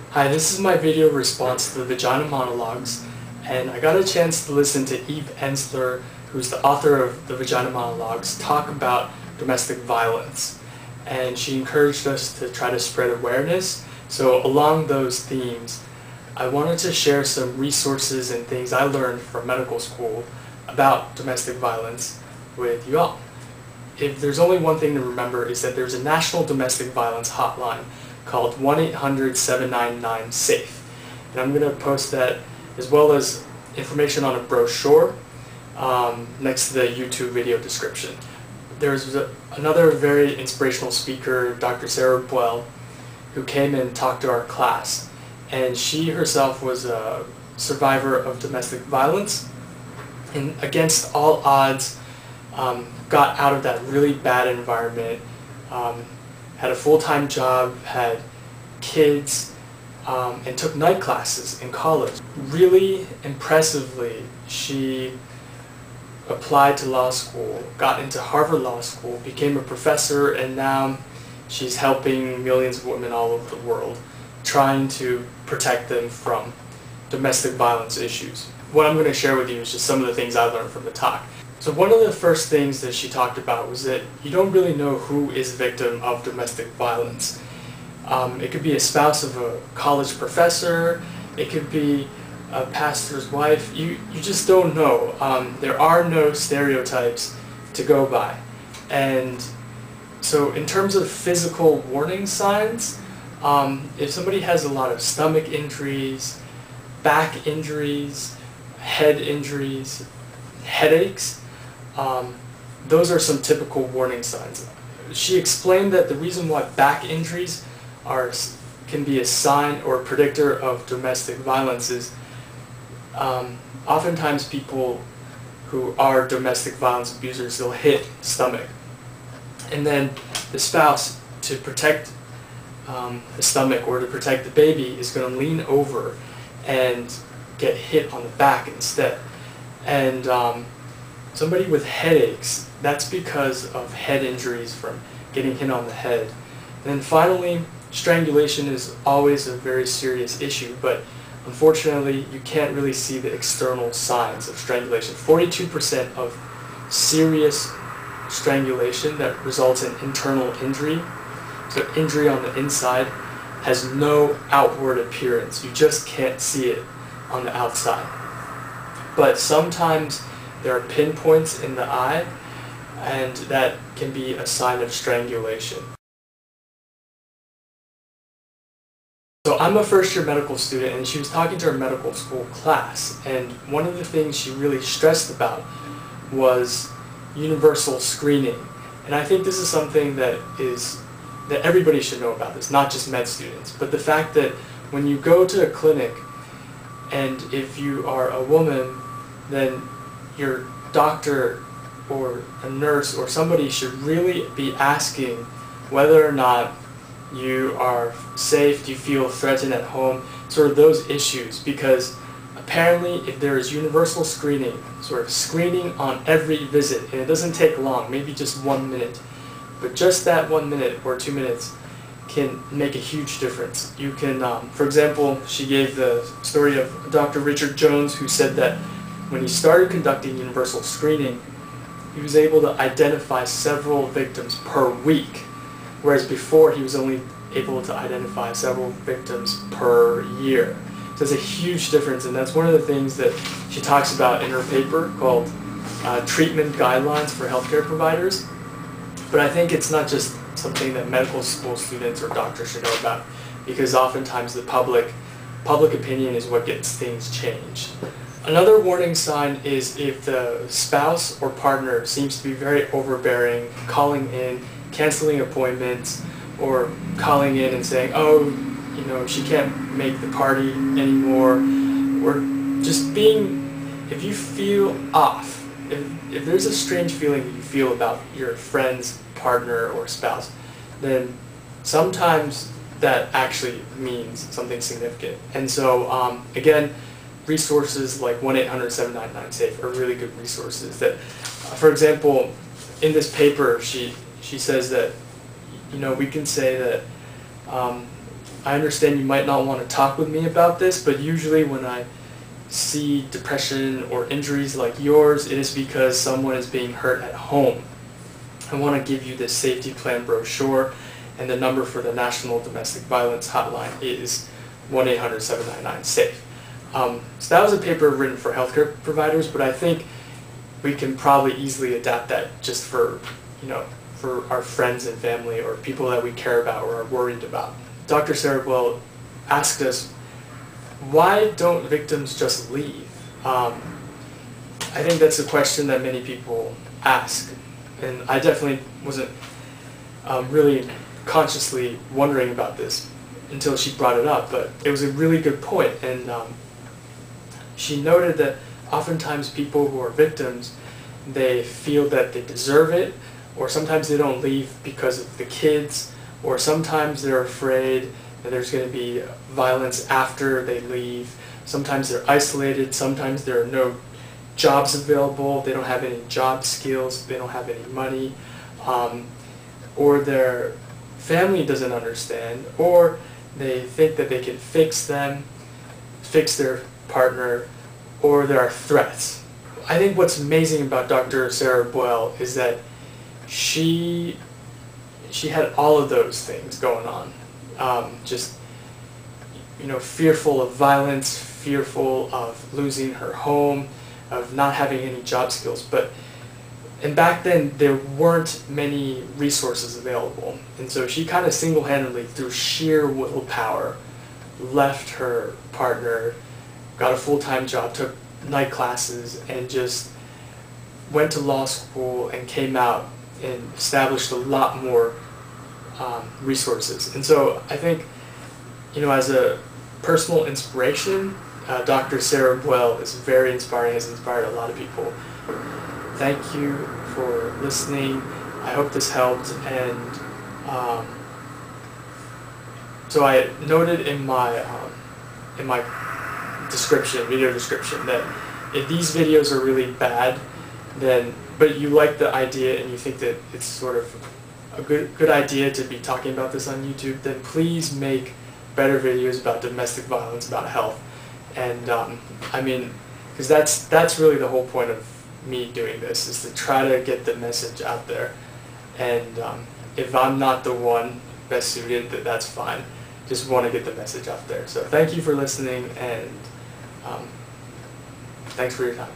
Hi, this is my video response to the Vagina Monologues, and I got a chance to listen to Eve Ensler, who's the author of the Vagina Monologues, talk about domestic violence. And she encouraged us to try to spread awareness. So along those themes, I wanted to share some resources and things I learned from medical school about domestic violence with you all. If there's only one thing to remember, is that there's a national domestic violence hotline called 1-800-799-SAFE. And I'm going to post that as well as information on a brochure next to the YouTube video description. There's another very inspirational speaker, Dr. Buel, who came and talked to our class. And she herself was a survivor of domestic violence, and against all odds got out of that really bad environment, had a full-time job, had kids, and took night classes in college. Really impressively, she applied to law school, got into Harvard Law School, became a professor, and now she's helping millions of women all over the world, trying to protect them from domestic violence issues. What I'm going to share with you is just some of the things I learned from the talk. So one of the first things that she talked about was that you don't really know who is a victim of domestic violence. It could be a spouse of a college professor, it could be a pastor's wife, you just don't know. There are no stereotypes to go by. And so in terms of physical warning signs, if somebody has a lot of stomach injuries, back injuries, head injuries, headaches, those are some typical warning signs. She explained that the reason why back injuries can be a sign or a predictor of domestic violence is oftentimes people who are domestic violence abusers, they'll hit stomach. And then the spouse, to protect the stomach or to protect the baby, is going to lean over and get hit on the back instead. And somebody with headaches, that's because of head injuries from getting hit on the head. And then finally, strangulation is always a very serious issue, but unfortunately you can't really see the external signs of strangulation. 42% of serious strangulation that results in internal injury, so injury on the inside, has no outward appearance. You just can't see it on the outside. But sometimes there are pinpoints in the eye, and that can be a sign of strangulation. So I'm a first-year medical student, and she was talking to her medical school class, and one of the things she really stressed about was universal screening. And I think this is something that everybody should know about this, not just med students, but the fact that when you go to a clinic, and if you are a woman, then your doctor or a nurse or somebody should really be asking whether or not you are safe, do you feel threatened at home, sort of those issues, because apparently if there is universal screening, sort of screening on every visit, and it doesn't take long, maybe just 1 minute, but just that 1 minute or 2 minutes can make a huge difference. You can, for example, she gave the story of Dr. Richard Jones, who said that when he started conducting universal screening, he was able to identify several victims per week, whereas before he was only able to identify several victims per year. So it's a huge difference, and that's one of the things that she talks about in her paper called Treatment Guidelines for Healthcare Providers. But I think it's not just something that medical school students or doctors should know about, because oftentimes the public opinion is what gets things changed. Another warning sign is if the spouse or partner seems to be very overbearing, calling in, canceling appointments, or calling in and saying, oh, you know, she can't make the party anymore, or just being, if you feel off, if there's a strange feeling that you feel about your friend's partner or spouse, then sometimes that actually means something significant. And so, again, resources like 1-800-799-SAFE are really good resources. That, for example, in this paper, she says that, you know, we can say that I understand you might not want to talk with me about this, but usually when I see depression or injuries like yours, it is because someone is being hurt at home. I want to give you this safety plan brochure, and the number for the National Domestic Violence Hotline is 1-800-799-SAFE. So that was a paper written for healthcare providers, but I think we can probably easily adapt that just for, for our friends and family or people that we care about or are worried about. Dr. Sarah Buel asked us, why don't victims just leave? I think that's a question that many people ask, and I definitely wasn't really consciously wondering about this until she brought it up, but it was a really good point, and she noted that oftentimes people who are victims, they feel that they deserve it, or sometimes they don't leave because of the kids, or sometimes they're afraid that there's going to be violence after they leave. Sometimes they're isolated, sometimes there are no jobs available, they don't have any job skills, they don't have any money, or their family doesn't understand, or they think that they can fix them, fix their partner, or there are threats. I think what's amazing about Dr. Sarah Buel is that she had all of those things going on. Just, fearful of violence, fearful of losing her home, of not having any job skills. And back then, there weren't many resources available. And so she kind of single-handedly, through sheer willpower, left her partner, got a full-time job, took night classes, and just went to law school and came out and established a lot more resources. And so I think, as a personal inspiration, Dr. Sarah Buel is very inspiring, has inspired a lot of people. Thank you for listening. I hope this helped. And so I noted in my video description, that if these videos are really bad, but you like the idea and you think that it's sort of a good idea to be talking about this on YouTube, then please make better videos about domestic violence, about health. And because that's really the whole point of me doing this, is to try to get the message out there. And if I'm not the one best suited, that's fine. Just want to get the message out there. So thank you for listening, and thanks for your time.